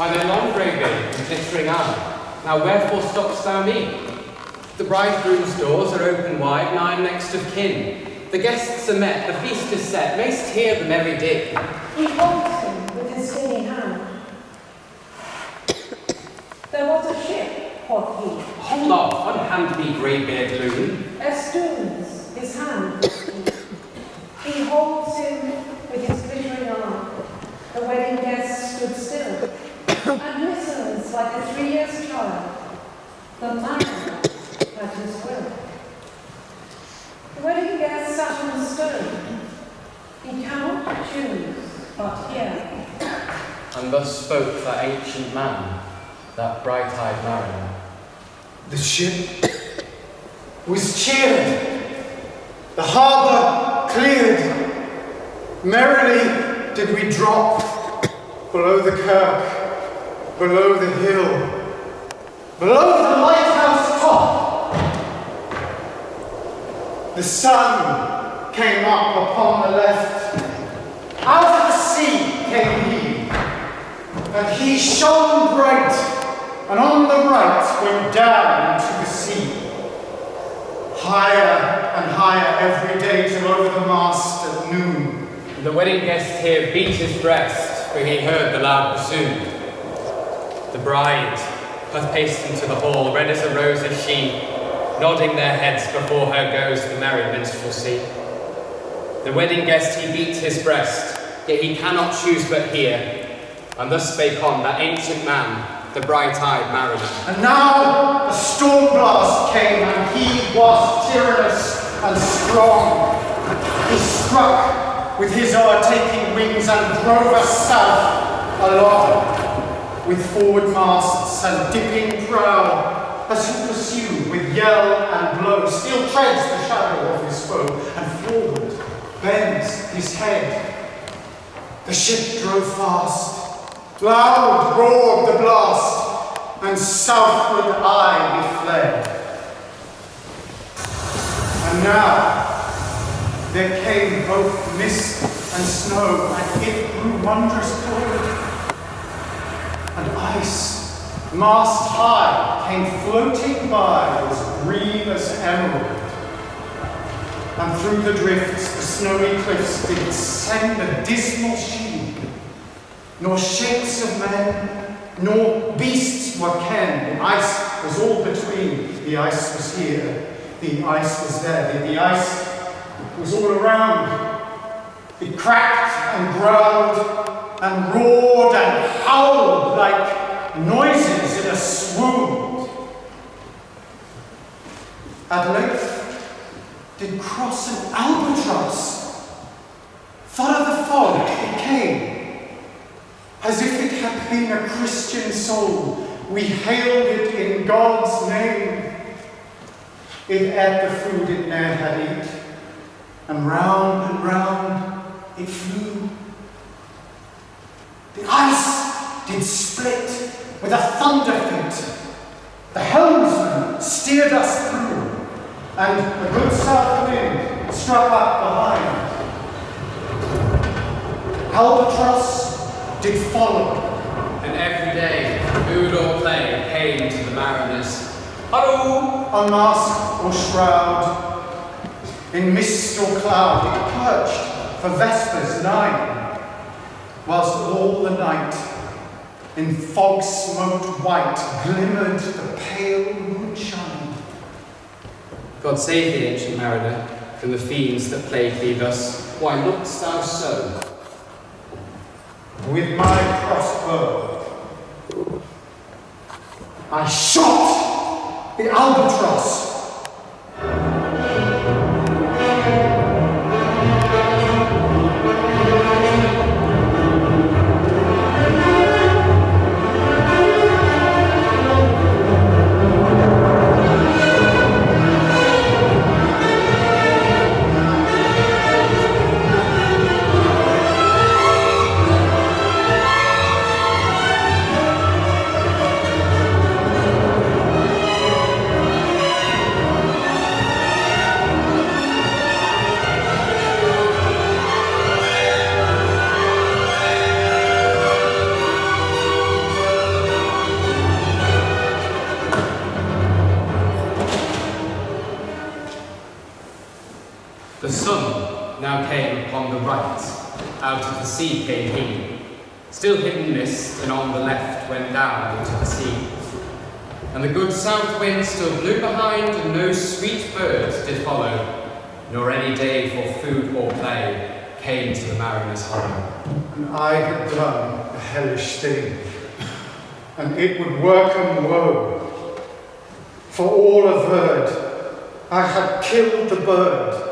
by thy long grey beard and glittering armour. Now wherefore stopp'st thou me? The bridegroom's doors are open wide, and I am next of kin. The guests are met, the feast is set, mayst hear the merry din. He holds him with his skinny hand. There was a ship, quoth he. Hold off, unhand me, grey-beard loon. Estoons, his hand. He holds him with his glittering arm. The wedding guest stood still, and listens like a 3 years child. The man had his will. The wedding guest sat on the stone. He cannot choose but hear. And thus spoke that ancient man, that bright-eyed mariner. The ship was cheered, the harbour cleared. Merrily did we drop below the kirk, below the hill, below the lighthouse top. The sun came up upon the left. Out of the sea came he, and he shone bright, and on the right went down into the sea. Higher and higher every day till over the mast at noon. The wedding guest here beat his breast, for he heard the loud bassoon. The bride hath paced into the hall, red as a rose is she, nodding their heads before her goes the merry minstrelsy. The wedding guest he beat his breast, yet he cannot choose but hear, and thus spake on that ancient man, the bright-eyed mariner. And now the storm blast came, and he was tyrannous and strong. He struck with his o'ertaking wings and drove us south along, with forward masts and dipping prow, as he pursued with yell and blow, still treads the shadow of his foe, and forward bends his head. The ship drove fast, loud roared the blast, and southward aye we fled. And now there came both mist and snow, and it grew wondrous cold. And ice, mast high, came floating by as green as emerald. And through the drifts the snowy cliffs did send a dismal sheen. Nor shapes of men, nor beasts were ken. The ice was all between. The ice was here, the ice was there. The ice was all around. It cracked and growled and roared and howled like noises in a swoon. At length did cross an albatross. Far of the fog it came, as if it had been a Christian soul. We hailed it in God's name. It ate the food it ne'er had eat, and round it flew. The ice did split with a thunder fit. The helmsman steered us through, and the good south wind struck up behind. Albatross did follow, And every day, food or play came to the mariners. Hello! on mast or shroud, in mist or cloud, it perched for vespers 9, whilst all the night, in fog smoked white, glimmered the pale moonshine. God save thee, ancient mariner, from the fiends that plague thee thus. Why look'st thou so? With my crossbow, I shot the albatross. now came upon the right. Out of the sea came he, still hidden mist, and on the left went down into the sea. And the good south wind still blew behind, and no sweet birds did follow, nor any day for food or play came to the mariner's hollow. And I had done a hellish thing, and it would work 'em woe. For all averred, I had killed the bird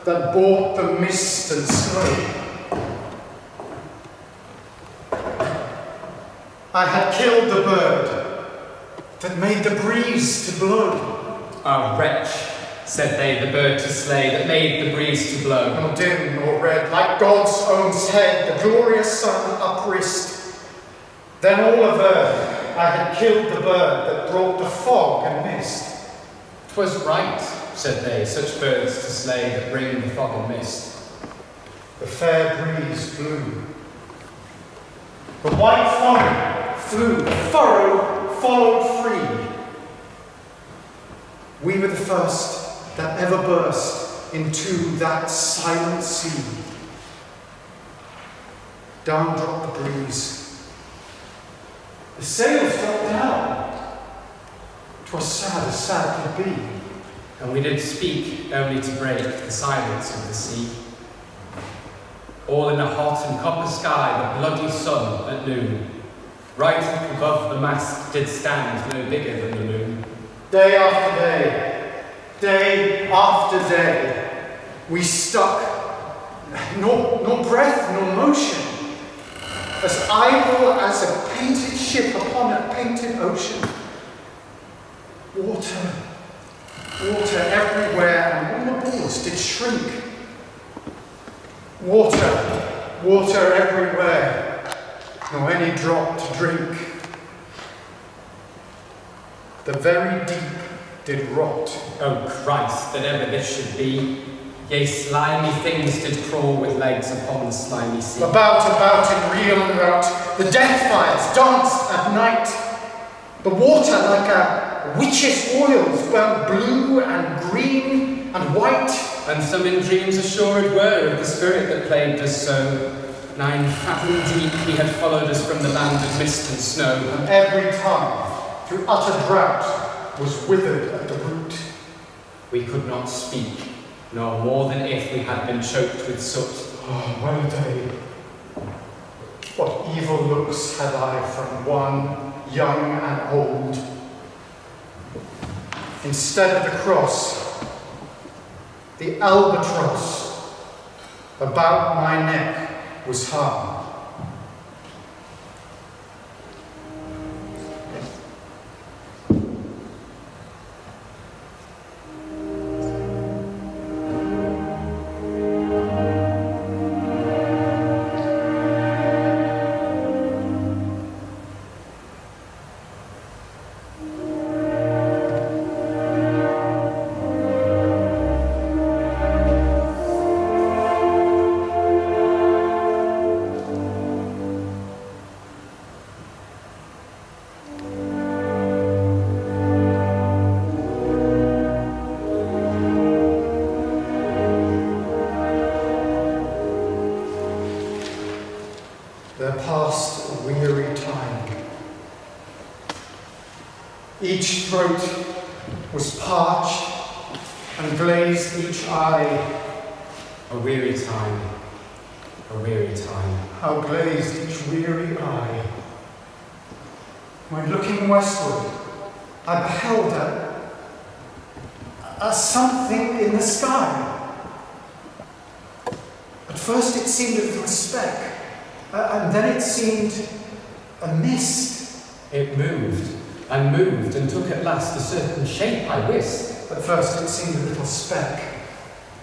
that brought the mist and snow. I had killed the bird that made the breeze to blow. Ah, wretch, said they, the bird to slay that made the breeze to blow. Nor dim nor red, like God's own head, the glorious sun uprist. Then all averred, I had killed the bird that brought the fog and mist. 'Twas right, said they, such birds to slay that bring the fog and mist. The fair breeze blew. The white foam flew, the furrow followed free. We were the first that ever burst into that silent sea. Down dropped the breeze. The sails dropped down. 'Twas sad as sad could be. And we did speak only to break the silence of the sea. All in a hot and copper sky, the bloody sun at noon, right up above the mast did stand no bigger than the moon. Day after day, day after day, we stuck, nor breath nor motion, as idle as a painted ship upon a painted ocean. Water, water everywhere, and all the boards did shrink. Water, water everywhere, nor any drop to drink. The very deep did rot. O Christ, that ever this should be! Yea, slimy things did crawl with legs upon the slimy sea. About in reel and rout, the death fires danced at night. The water like a witch's oils burnt blue and green and white. And some in dreams assured were of the spirit that plagued us so. 9 fathom deep he had followed us from the land of mist and snow. And every tongue, through utter drought, was withered at the root. We could not speak, nor more than if we had been choked with soot. Oh, well a day. What evil looks had I from one, young and old. Instead of the cross, the albatross about my neck was hung. There passed a weary time. Each throat was parched and glazed each eye. A weary time, a weary time. How glazed each weary eye. When looking westward, I beheld a something in the sky. At first it seemed a little speck. And then it seemed a mist. It moved and took at last a certain shape I wist. At first it seemed a little speck,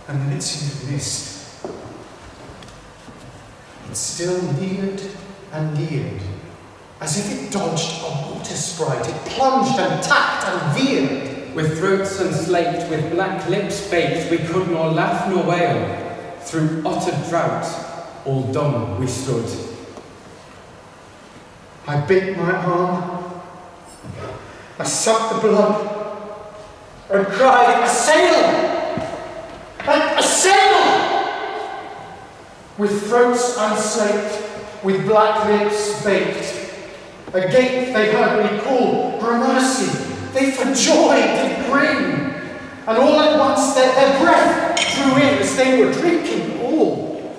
and then it seemed a mist. It still neared and neared, as if it dodged a water sprite. It plunged and tacked and veered. With throats unslaked, with black lips baked, we could nor laugh nor wail. Through utter drought, all dumb we stood. I bit my arm, I sucked the blood, and cried, "A sail! A sail!" with throats unslaked, with black lips baked. Agape they heard me call, Gramercy, they for joy did grin, and all at once their breath drew in as they were drinking all.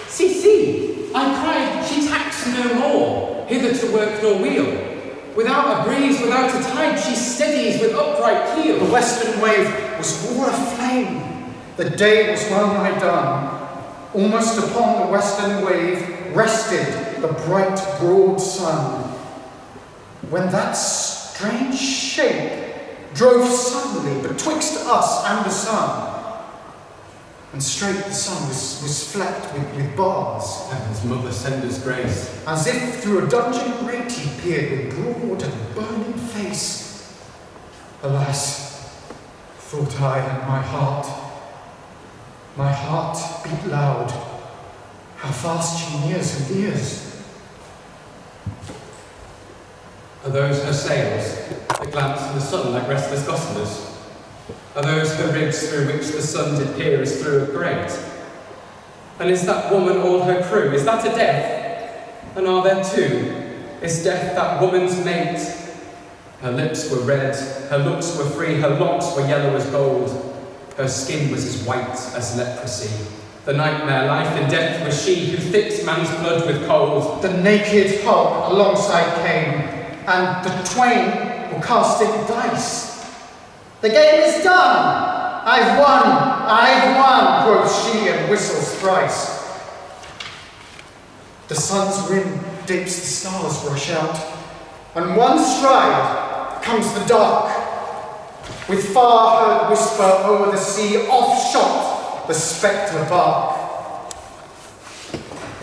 See, I cried, she tacks no more, hither to work nor wheel. Without a breeze, without a tide, she steadies with upright keel. The western wave was all aflame, the day was well nigh done. Almost upon the western wave rested the bright broad sun, when that strange shape drove suddenly betwixt us and the sun. And straight the sun was flecked with bars. Heaven's mother send us grace. As if through a dungeon grate he peered with broad and burning face. Alas, thought I, and my heart beat loud. How fast she nears and nears. Are those her sails, that glance in the sun like restless gossamers? Are those her ribs through which the sun did peer as through a grate? And is that woman all her crew? Is that a death? And are there two? Is death that woman's mate? Her lips were red, her looks were free, her locks were yellow as gold. Her skin was as white as leprosy. The nightmare, life and death was she who thicks man's blood with cold. The naked hulk alongside came, and the twain were casting dice. The game is done! I've won, quoth she, and whistles thrice. The sun's rim dips, the stars rush out, and one stride comes the dark. With far heard whisper o'er the sea, off shot the spectre bark.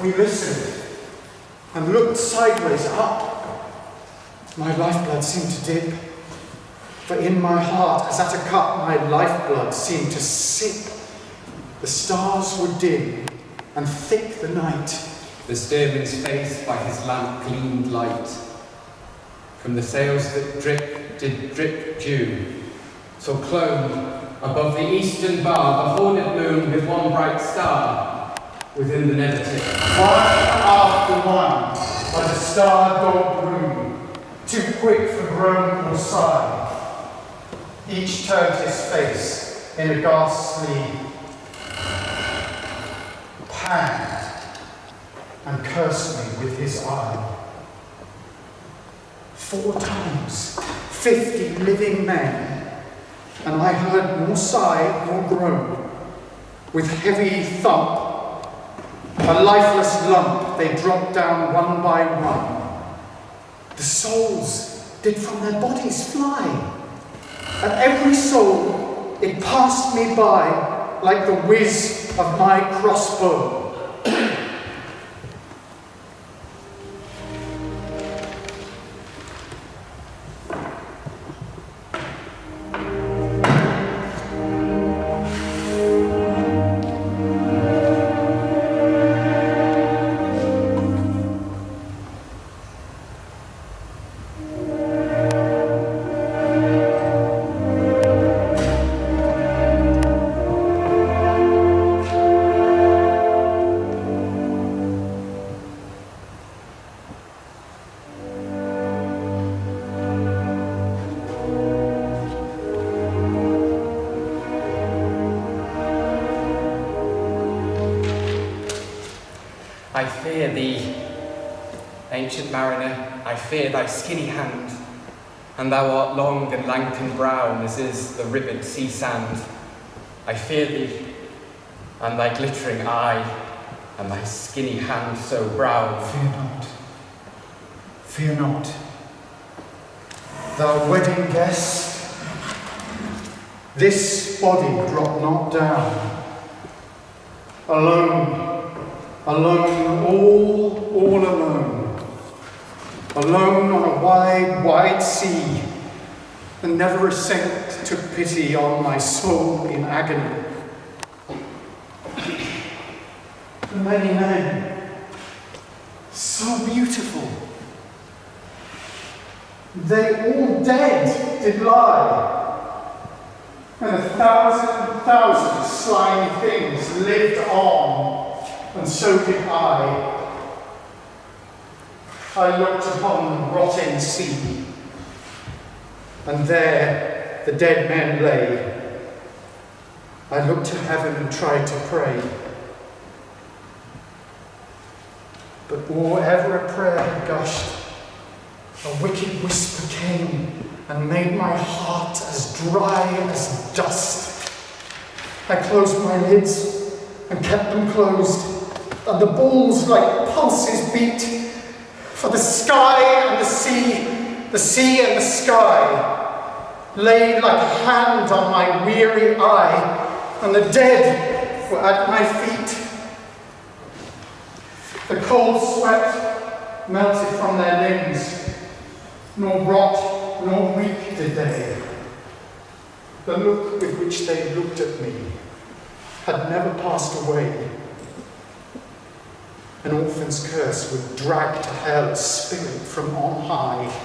We listened and looked sideways up. My lifeblood seemed to dip, for in my heart, as at a cup, my lifeblood seemed to sip. The stars were dim, and thick the night. The steersman's face by his lamp gleamed light. From the sails that did drip dew, till clomb above the eastern bar the horned moon with one bright star within the nether tip. One after one, by the star-dogged room, too quick for groan or sigh. Each turned his face in a ghastly pang and cursed me with his eye. 4 times, 50 living men, and I heard nor sigh nor groan. With heavy thump, a lifeless lump, they dropped down one by one. The souls did from their bodies fly. And every soul, it passed me by like the whiz of my crossbow. I fear thee, ancient mariner, I fear thy skinny hand, and thou art long and lank and brown as is the ribbed sea sand. I fear thee, and thy glittering eye, and thy skinny hand so brown. Fear not, thou wedding guest, this body drop not down, alone, all alone. Alone on a wide, wide sea, and never a saint took pity on my soul in agony. The many men, so beautiful, they all dead did lie, and 1,000 slimy things lived on, and so did I. I looked upon the rotting sea, and there the dead men lay. I looked to heaven and tried to pray, but or ever a prayer had gushed, a wicked whisper came and made my heart as dry as dust. I closed my lids and kept them closed, and the balls like pulses beat, for the sky and the sea and the sky lay like a hand on my weary eye, and the dead were at my feet. The cold sweat melted from their limbs, nor rot nor weep did they. The look with which they looked at me had never passed away. An orphan's curse would drag to hell a spirit from on high,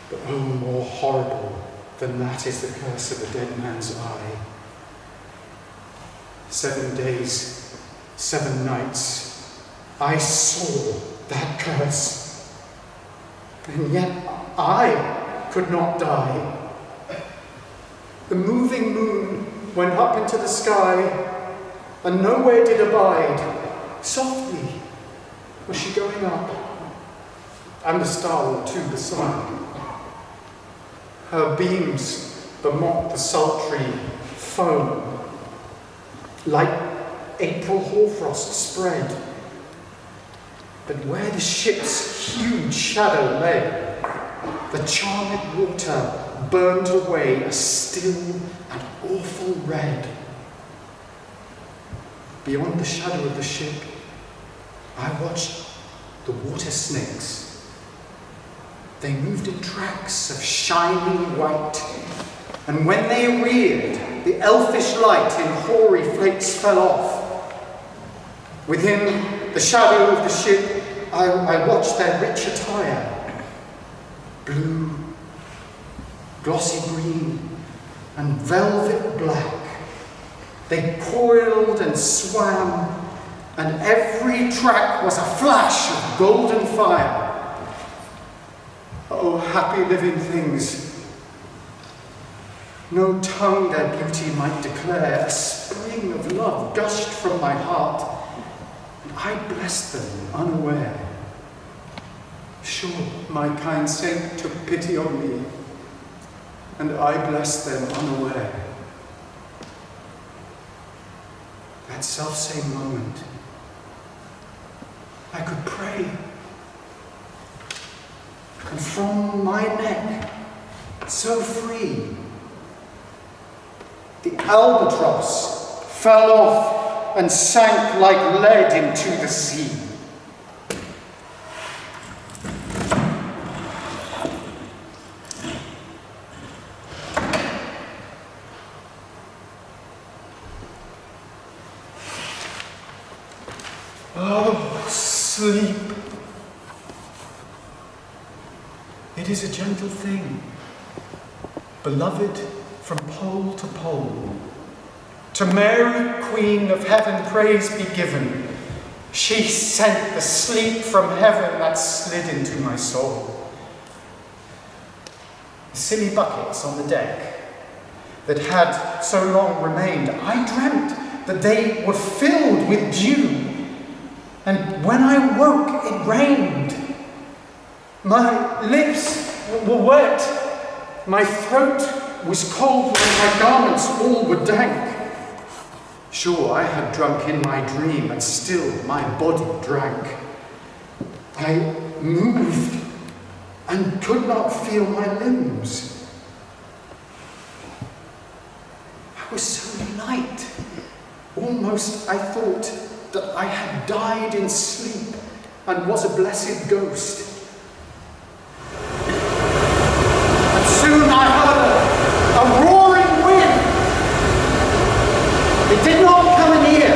but oh, more horrible than that is the curse of a dead man's eye. 7 days, 7 nights, I saw that curse, and yet I could not die. The moving moon went up into the sky, and nowhere did abide. Softly was she going up, and the star or two beside. Her beams bemocked the sultry foam, like April hoarfrost spread. But where the ship's huge shadow lay, the charmed water burnt away a still and awful red. Beyond the shadow of the ship, I watched the water snakes. They moved in tracks of shining white, and when they reared, the elfish light in hoary flakes fell off. Within the shadow of the ship, I watched their rich attire, blue, glossy green, and velvet black. They coiled and swam, and every track was a flash of golden fire. Oh, happy living things! No tongue their beauty might declare. A spring of love gushed from my heart, and I blessed them unaware. Sure, my kind saint took pity on me, and I blessed them unaware. That selfsame moment, I could pray, and from my neck, so free, the albatross fell off and sank like lead into the sea. Oh, sleep. It is a gentle thing, beloved from pole to pole. To Mary, Queen of Heaven, praise be given. She sent the sleep from heaven that slid into my soul. The silly buckets on the deck that had so long remained, I dreamt that they were filled with dew. And when I woke, it rained. My lips were wet. My throat was cold, and my garments all were dank. Sure, I had drunk in my dream, and still my body drank. I moved and could not feel my limbs. I was so light. Almost I thought that I had died in sleep and was a blessed ghost. And soon I heard a roaring wind. It did not come near,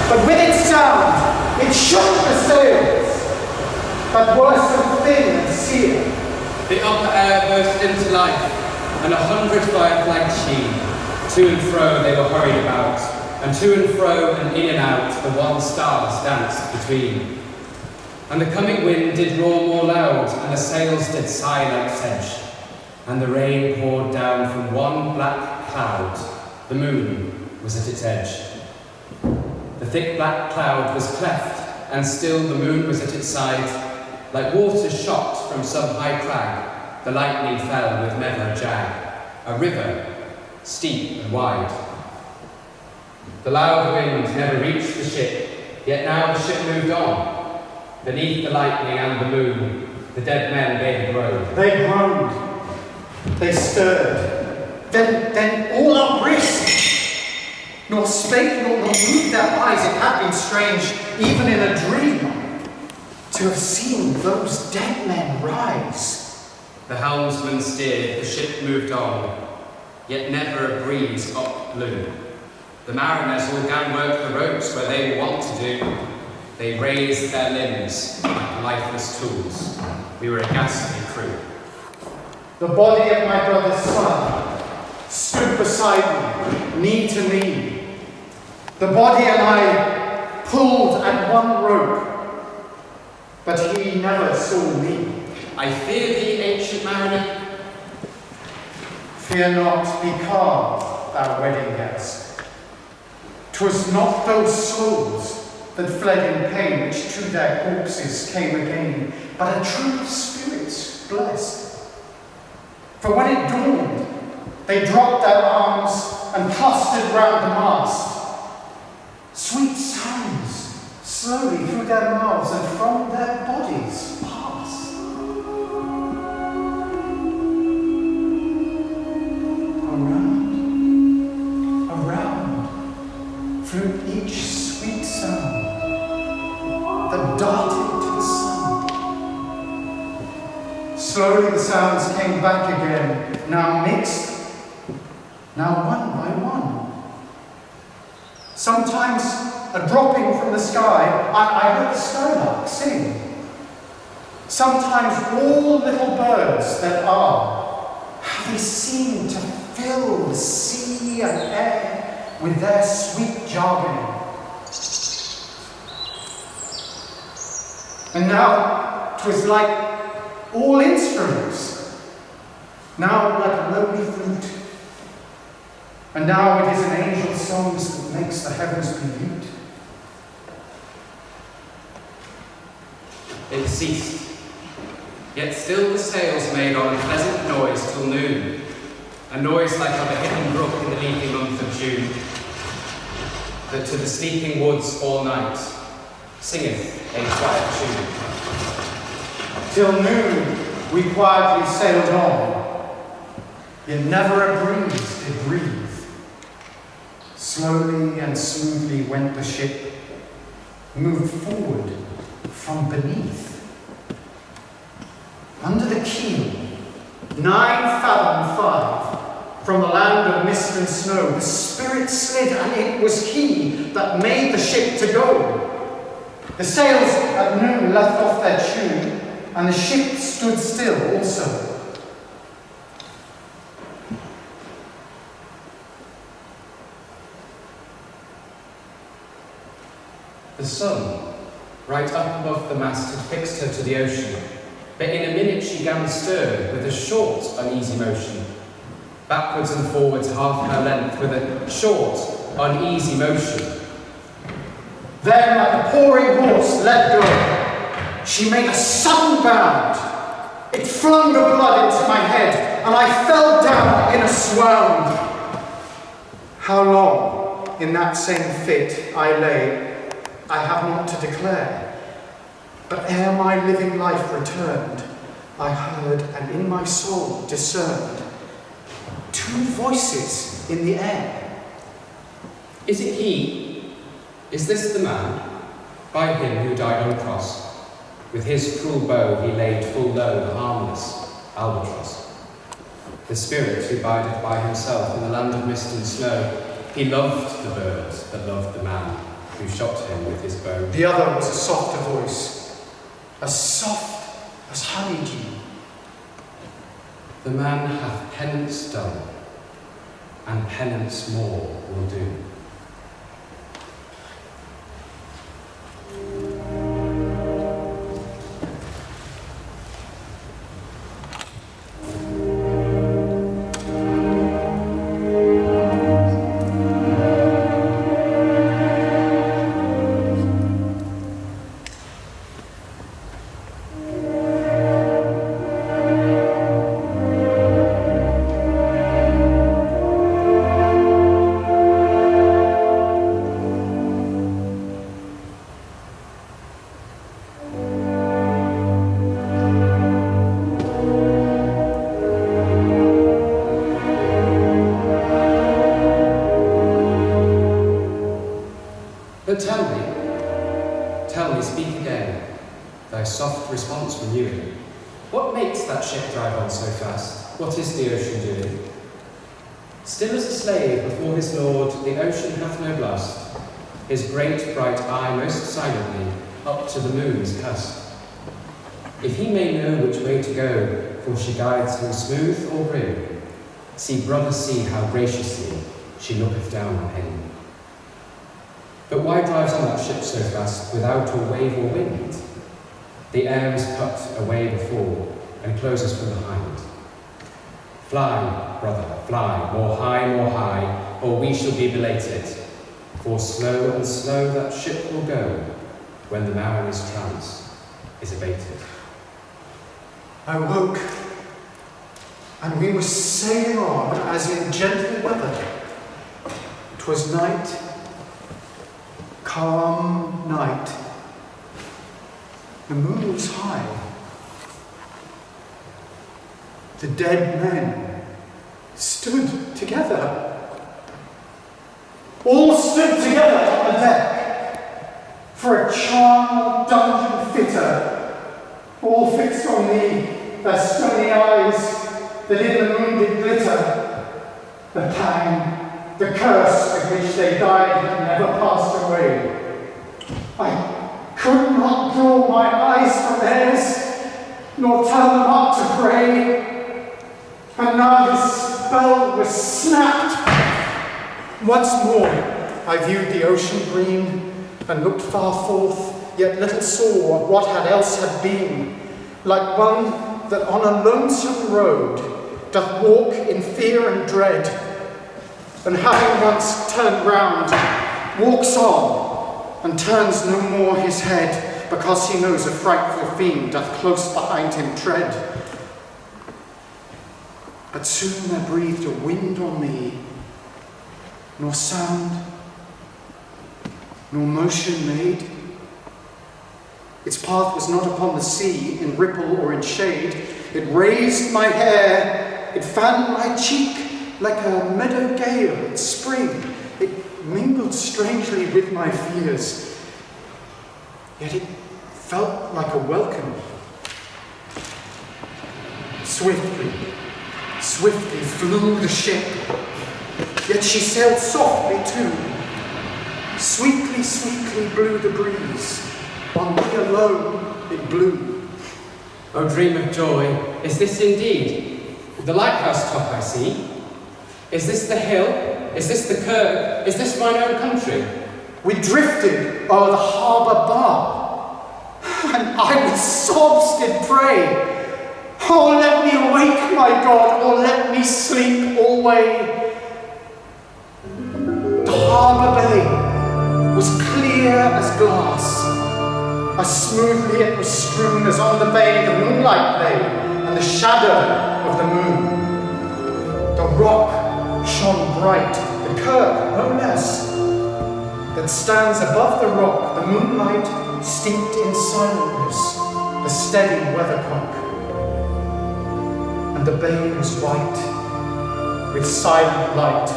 but with its sound it shook the sails that were so thin and sere. The upper air burst into life, and 100 fireflags sheen. To and fro they were hurried about, and to and fro and in and out the wan stars danced between. And the coming wind did roar more loud, and the sails did sigh like sedge, and the rain poured down from one black cloud. The moon was at its edge. The thick black cloud was cleft, and still the moon was at its side. Like water shot from some high crag, the lightning fell with never a jag, a river, steep and wide. The loud wind never reached the ship, yet now the ship moved on. Beneath the lightning and the moon, the dead men gave a groan. They groaned, they stirred, then all uprist, nor spake nor moved their eyes. It had been strange, even in a dream, to have seen those dead men rise. The helmsman steered, the ship moved on, yet never a breeze up blew. The mariners all gan work the ropes where they were wont to do. They raised their limbs like lifeless tools. We were a ghastly crew. The body of my brother's son stood beside me, knee to knee. The body and I pulled at one rope, but he never saw me. I fear thee, ancient mariner. Fear not, be calm, thou wedding guest. 'Twas not those souls that fled in pain, which to their corpses came again, but a troop of spirits blessed. For when it dawned, they dropped their arms and clustered round the mast. Sweet sounds slowly through their mouths and from their bodies passed. Around flew each sweet sound that darted to the sun. Slowly the sounds came back again, now mixed, now one by one. Sometimes a dropping from the sky, I heard the skylark sing. Sometimes all little birds that are, how they seem to fill the sea and air with their sweet jargoning. And now 'twas like all instruments, now like a lonely flute, and now it is an angel's songs that makes the heavens be mute. It ceased, yet still the sails made on a pleasant noise till noon, a noise like of a hidden brook in the leafy month of June, that to the sleeping woods all night singeth a quiet tune. Till noon we quietly sailed on, yet never a breeze did breathe. Slowly and smoothly went the ship, moved forward from beneath. Under the keel, 9 fathom 5, from the land of mist and snow, the spirit slid, and it was he that made the ship to go. The sails at noon left off their tune, and the ship stood still also. The sun, right up above the mast, had fixed her to the ocean, but in a minute she gan stir with a short, uneasy motion. Backwards and forwards half her length with a short, uneasy motion. Then, like a pouring horse let go, she made a sudden bound. It flung the blood into my head, and I fell down in a swound. How long in that same fit I lay, I have not to declare. But ere my living life returned, I heard and in my soul discerned 2 voices in the air. Is it he? Is this the man? By him who died on the cross. With his cruel bow he laid full low the harmless albatross. The spirit who bideth by himself in the land of mist and snow, he loved the bird that loved the man who shot him with his bow. The other was a softer voice, as soft as honeydew. The man hath penance done, and penance more will do. makes that ship drive on so fast? What is the ocean doing? Still as a slave before his lord, the ocean hath no lust, his great bright eye most silently up to the moon is cast. If he may know which way to go, for she guides him smooth or grim, see, brother, see how graciously she looketh down on him. But why drives on that ship so fast, without or wave or wind? The air is cut away before, and closes from behind. Fly, brother, fly, more high, or we shall be belated. For slow and slow that ship will go, when the mariner's trance is abated. I woke, and we were sailing on as in gentle weather. 'Twas night, calm night. The moon was high. The dead men stood together. All stood together on the deck, for a charnel dungeon fitter, all fixed on me, their stony eyes that in the moon did glitter. The pang, the curse of which they died had never passed away. I could not draw my eyes from theirs, nor turn them up to pray. And now the spell was snapped. Once more I viewed the ocean green, and looked far forth, yet little saw of what else had been, like one that on a lonesome road doth walk in fear and dread, and having once turned round, walks on, and turns no more his head, because he knows a frightful fiend doth close behind him tread. But soon there breathed a wind on me, nor sound, nor motion made. Its path was not upon the sea, in ripple or in shade. It raised my hair, it fanned my cheek like a meadow gale in spring. It mingled strangely with my fears, yet it felt like a welcome. Swiftly, swiftly flew the ship, yet she sailed softly too. Sweetly, sweetly blew the breeze, on me alone it blew. O dream of joy, is this indeed the lighthouse top I see? Is this the hill? Is this the kirk? Is this mine own country? We drifted o'er the harbour bar, and I with sobs did pray, oh, let me awake, my God, or let me sleep alway. The harbour bay was clear as glass, as smoothly it was strewn as on the bay the moonlight lay, and the shadow of the moon. The rock shone bright, the kirk no less, that stands above the rock, the moonlight steeped in silentness, the steady weathercock. And the bay was white, with silent light,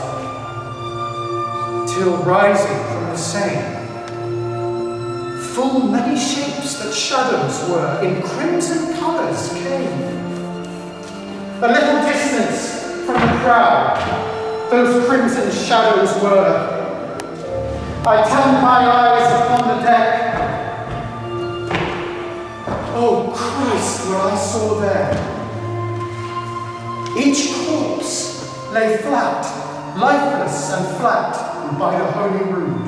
till rising from the same, full many shapes that shadows were, in crimson colours came. A little distance from the crowd, those crimson shadows were. I turned my eyes upon the deck. Oh Christ, what I saw there. Each corpse lay flat, lifeless and flat by the holy rood.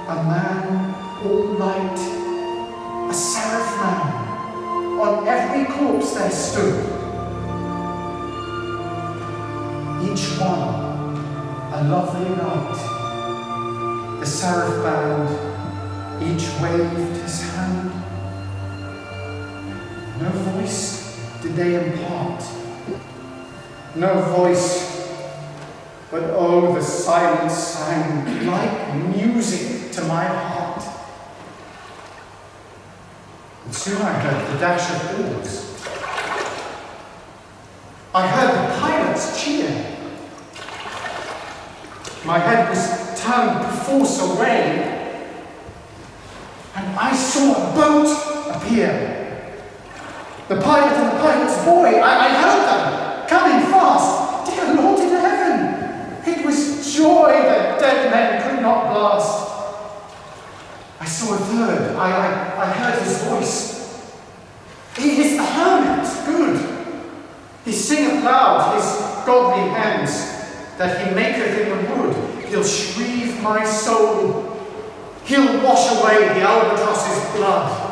A man all light, a seraph man, on every corpse there stood. Each one a lovely knight. The seraph band, each waved his hand. No voice did they impart, no voice, but oh, the silence sang like music to my heart. And soon I heard the dash of oars. I heard the pilots cheer. My head was turned perforce away, and I saw a boat appear. The pilot and the pilot's boy, I heard them, coming fast. Dear Lord in heaven, it was joy that dead men could not blast. I saw a third, I heard his voice. He is the hermit, good. He singeth loud his godly hymns, that he maketh in the wood. He'll shrieve my soul. He'll wash away the albatross's blood.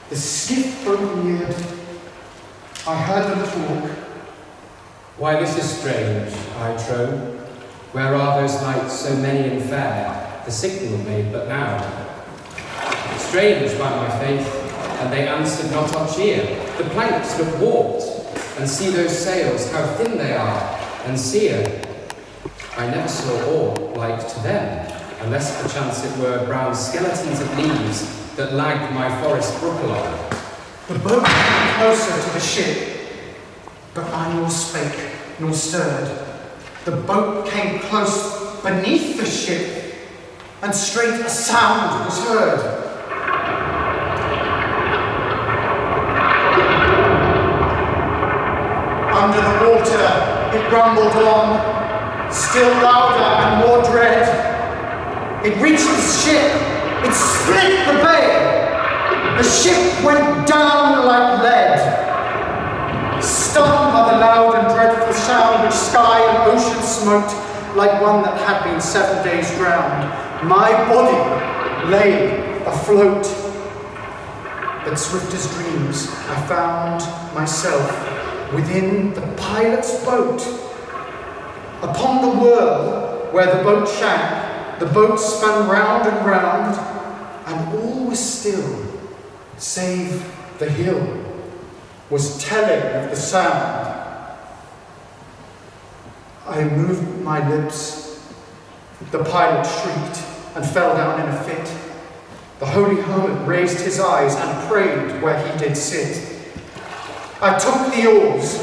The skiff broke neared. I heard them talk. Why, this is strange, I trow. Where are those lights so many and fair, the signal made but now? Strange, by my faith, and they answered not our cheer. The planks look warped, and see those sails, how thin they are, and sere. I never saw aught like to them, unless perchance it were brown skeletons of leaves that lagged my forest brook along. The boat came closer to the ship, but I nor spake nor stirred. The boat came close beneath the ship, and straight a sound was heard. Under the water it rumbled on, still louder and more dread. It reached the ship, it split the bay. The ship went down like lead. Stunned by the loud and dreadful sound which sky and ocean smote, like one that had been 7 days drowned, my body lay afloat. But swift as dreams, I found myself within the pilot's boat. Upon the whirl where the boat sank, the boat spun round and round, and all was still, save the hill was telling of the sound. I moved my lips. The pilot shrieked and fell down in a fit. The holy hermit raised his eyes and prayed where he did sit. I took the oars.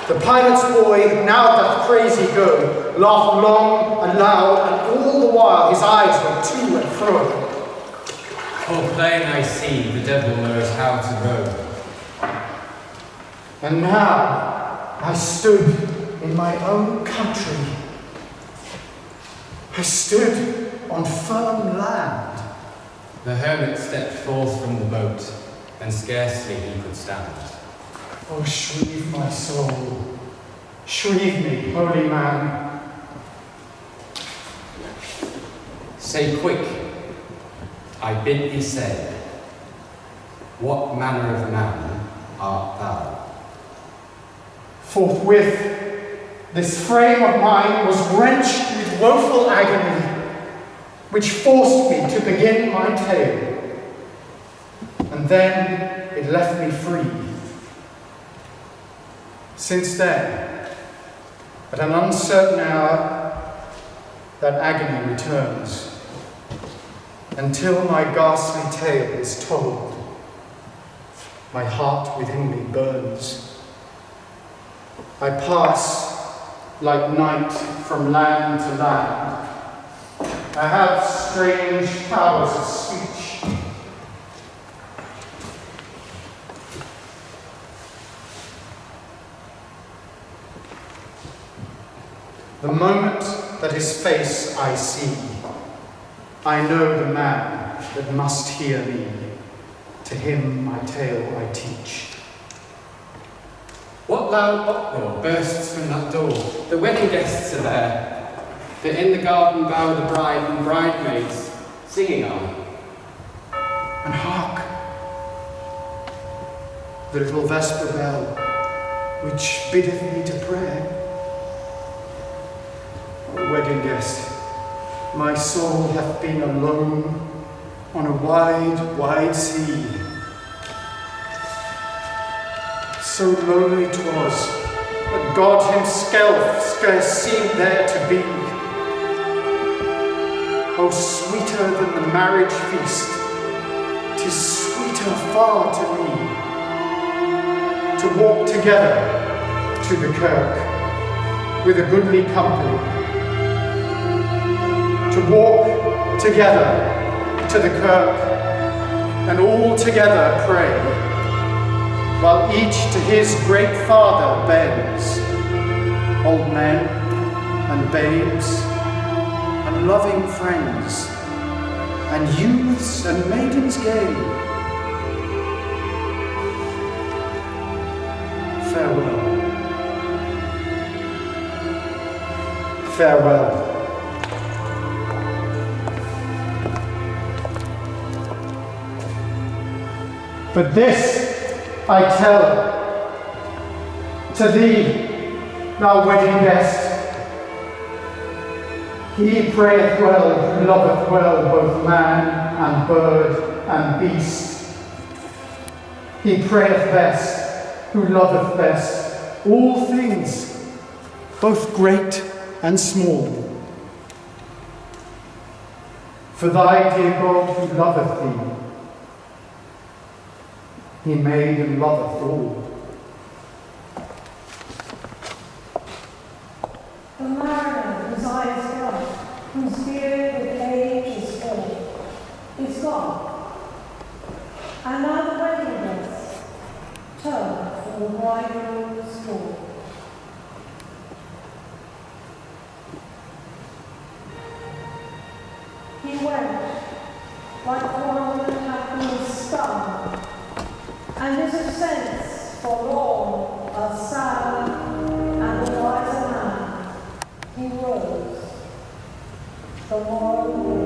The pilot's boy, now doth crazy go, laughed long and loud, and all the while his eyes went to and fro. For plain I see the devil knows how to row. And now I stood in my own country. I stood on firm land. The hermit stepped forth from the boat, and scarcely he could stand. Oh, shrieve my soul, shrieve me, holy man. Say quick, I bid thee say, what manner of man art thou? Forthwith, this frame of mine was wrenched with woeful agony, which forced me to begin my tale, and then it left me free. Since then, at an uncertain hour, that agony returns, until my ghastly tale is told. My heart within me burns. I pass like night from land to land. I have strange powers of speech. The moment that his face I see, I know the man that must hear me. To him my tale I teach. What loud uproar bursts from that door? The wedding guests are there. For in the garden bower the bride and bridesmaids singing on. And hark! The little vesper bell, which biddeth me to prayer. O wedding guest, my soul hath been alone on a wide, wide sea. So lonely 'twas that God himself scarce seemed there to be. Oh, sweeter than the marriage feast, 'tis sweeter far to me, to walk together to the kirk with a goodly company, to walk together to the kirk and all together pray, while each to his great Father bends, old men and babes and loving friends, and youths and maidens gay. Farewell. Farewell. But this I tell to thee, thou wedding guest, he prayeth well who loveth well both man and bird and beast. He prayeth best who loveth best all things, both great and small. For thy dear God who loveth thee, he made and loveth all. The mariner whose eye is bright, whose beard with age is full, is gone. And now the wedding guests turn from the bridegroom's door. He went like one that had been stung, and his ascents forlorn are sad, and the wiser man, he rose, the morrow